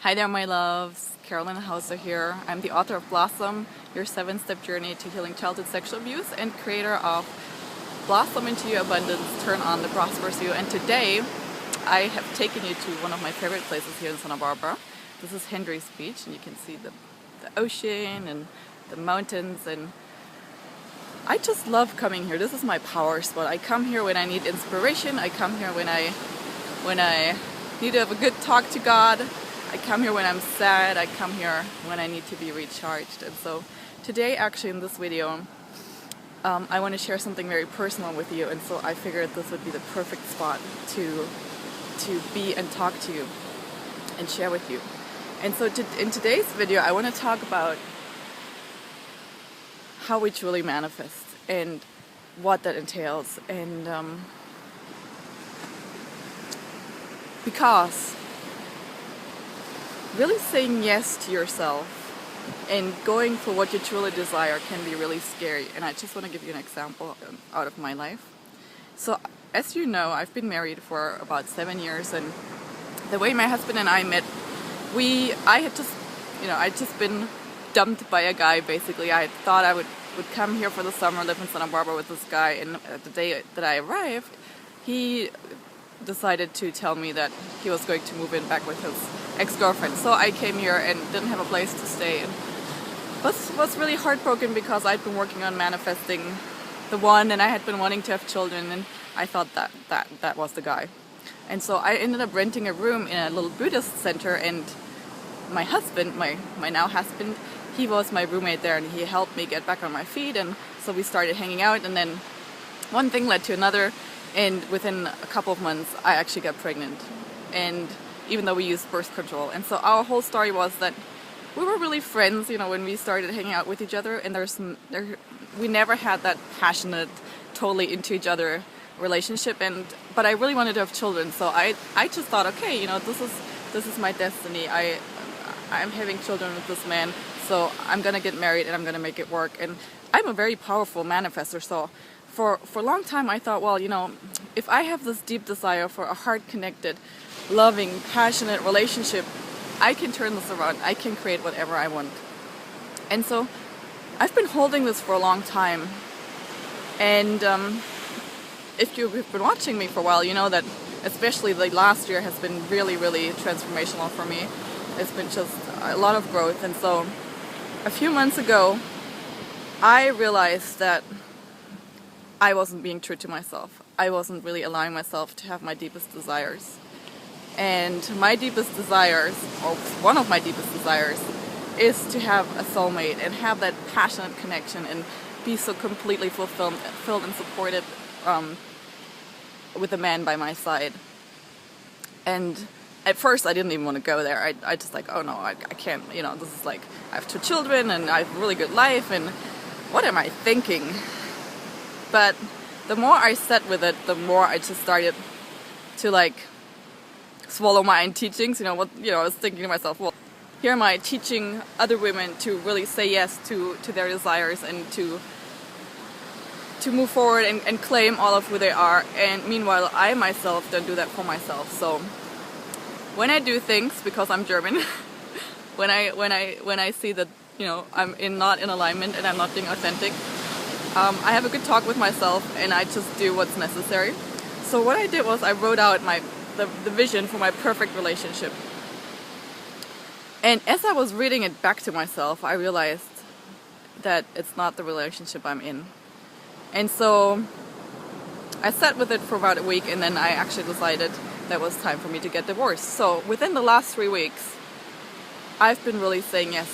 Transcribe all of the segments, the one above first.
Hi there, my loves. Carolyn Hauser here. I'm the author of Blossom, Your 7-Step Journey to Healing Childhood Sexual Abuse, and creator of Blossom into Your Abundance, Turn on the Prosperous You. And today, I have taken you to one of my favorite places here in Santa Barbara. This is Hendry's Beach, and you can see the ocean and the mountains, and I just love coming here. This is my power spot. I come here when I need inspiration. I come here when I need to have a good talk to God. I come here when I'm sad. I come here when I need to be recharged. And so today, actually, in this video, I want to share something very personal with you. And so I figured this would be the perfect spot to be and talk to you and share with you. And so in today's video, I want to talk about how we truly manifest and what that entails. And because really saying yes to yourself and going for what you truly desire can be really scary. And I just want to give you an example out of my life. So as you know, I've been married for about 7 years, and the way my husband and I met, I'd just been dumped by a guy. Basically, I thought I would come here for the summer, live in Santa Barbara with this guy, and the day that I arrived, he decided to tell me that he was going to move in back with his ex-girlfriend. So I came here and didn't have a place to stay, and was really heartbroken because I'd been working on manifesting the one, and I had been wanting to have children, and I thought that was the guy. And so I ended up renting a room in a little Buddhist center, and my husband, my now husband, he was my roommate there, and he helped me get back on my feet. And so we started hanging out, and then one thing led to another, and within a couple of months I actually got pregnant, and even though we used birth control. And so our whole story was that we were really friends, when we started hanging out with each other, and we never had that passionate, totally into each other relationship, but I really wanted to have children. So I just thought, okay, this is my destiny. I'm having children with this man, so I'm gonna get married and I'm gonna make it work. And I'm a very powerful manifestor, so for a long time I thought, well, if I have this deep desire for a heart-connected, loving, passionate relationship, I can turn this around. I can create whatever I want. And so I've been holding this for a long time. And if you've been watching me for a while, you know that especially the last year has been really, really transformational for me. It's been just a lot of growth. And so a few months ago, I realized that I wasn't being true to myself. I wasn't really allowing myself to have my deepest desires. And my deepest desires, or one of my deepest desires, is to have a soulmate and have that passionate connection and be so completely fulfilled and supported with a man by my side. And at first I didn't even want to go there. I just like, oh no, I can't, this is like, I have 2 children and I have a really good life, and what am I thinking? But the more I sat with it, the more I just started to swallow my own teachings. I was thinking to myself, well, here am I teaching other women to really say yes to their desires and to move forward and claim all of who they are. And meanwhile, I myself don't do that for myself. So when I do things, because I'm German, when I see that I'm not in alignment and I'm not being authentic, I have a good talk with myself and I just do what's necessary. So what I did was I wrote out the vision for my perfect relationship. And as I was reading it back to myself, I realized that it's not the relationship I'm in. And so I sat with it for about a week, and then I actually decided that it was time for me to get divorced. So within the last 3 weeks, I've been really saying yes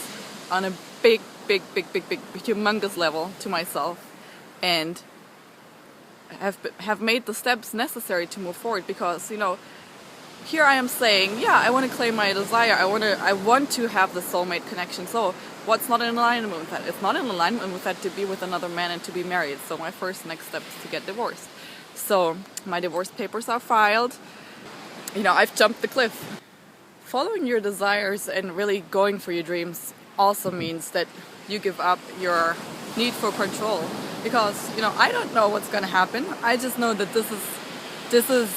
on a big, humongous level to myself, and have made the steps necessary to move forward. Because here I am saying, yeah, I want to claim my desire. I want to have the soulmate connection. So what's not in alignment with that? It's not in alignment with that to be with another man and to be married. So my first next step is to get divorced. So my divorce papers are filed. I've jumped the cliff. Following your desires and really going for your dreams also means that you give up your need for control. Because, I don't know what's going to happen. I just know that this is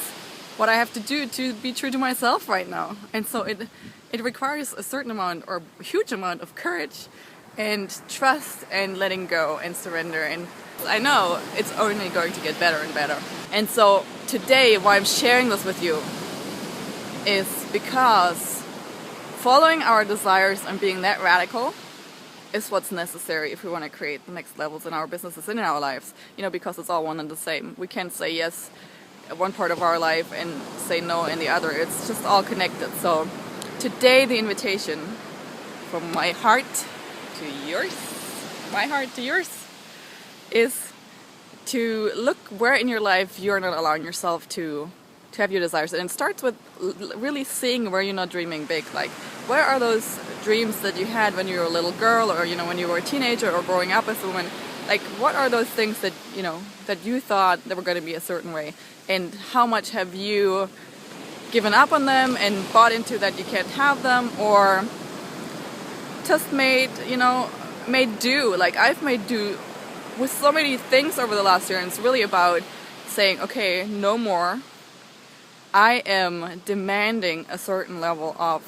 what I have to do to be true to myself right now. And so it requires a certain amount or a huge amount of courage and trust and letting go and surrender. And I know it's only going to get better and better. And so today, why I'm sharing this with you is because following our desires and being that radical is what's necessary if we want to create the next levels in our businesses and in our lives. You know, because it's all one and the same. We can't say yes at one part of our life and say no in the other. It's just all connected. So today the invitation from my heart to yours, my heart to yours, is to look where in your life you're not allowing yourself to have your desires. And it starts with really seeing where you're not dreaming big. Like, where are those dreams that you had when you were a little girl, or when you were a teenager, or growing up as a woman? Like, what are those things that that you thought that were going to be a certain way, and how much have you given up on them and bought into that you can't have them, or just made do? Like, I've made do with so many things over the last year, and it's really about saying, okay, no more. I am demanding a certain level of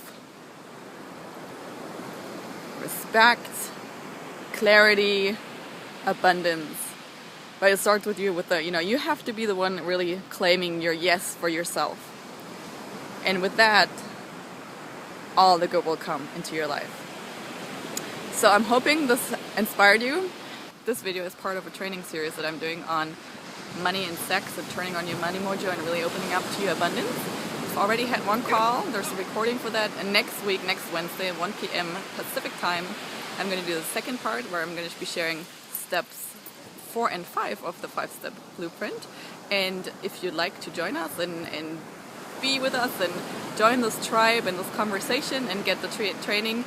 respect, clarity, abundance. But it starts with you, with you have to be the one really claiming your yes for yourself. And with that, all the good will come into your life. So I'm hoping this inspired you. This video is part of a training series that I'm doing on money and sex and turning on your money mojo and really opening up to your abundance. I've already had one call. There's a recording for that. And next week, next Wednesday at 1 p.m. Pacific time, I'm going to do the second part where I'm going to be sharing steps 4 and 5 of the 5-step blueprint. And if you'd like to join us and be with us and join this tribe and this conversation and get the training,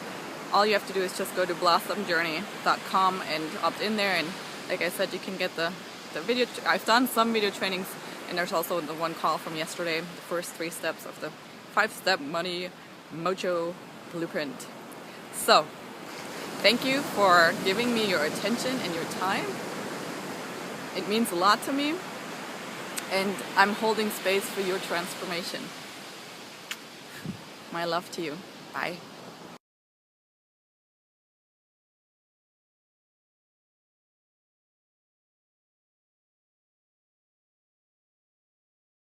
all you have to do is just go to blossomjourney.com and opt in there. And like I said, you can get the video. I've done some video trainings, and there's also the one call from yesterday, the first 3 steps of the 5-step money mojo blueprint. So thank you for giving me your attention and your time. It means a lot to me, and I'm holding space for your transformation. My love to you. Bye.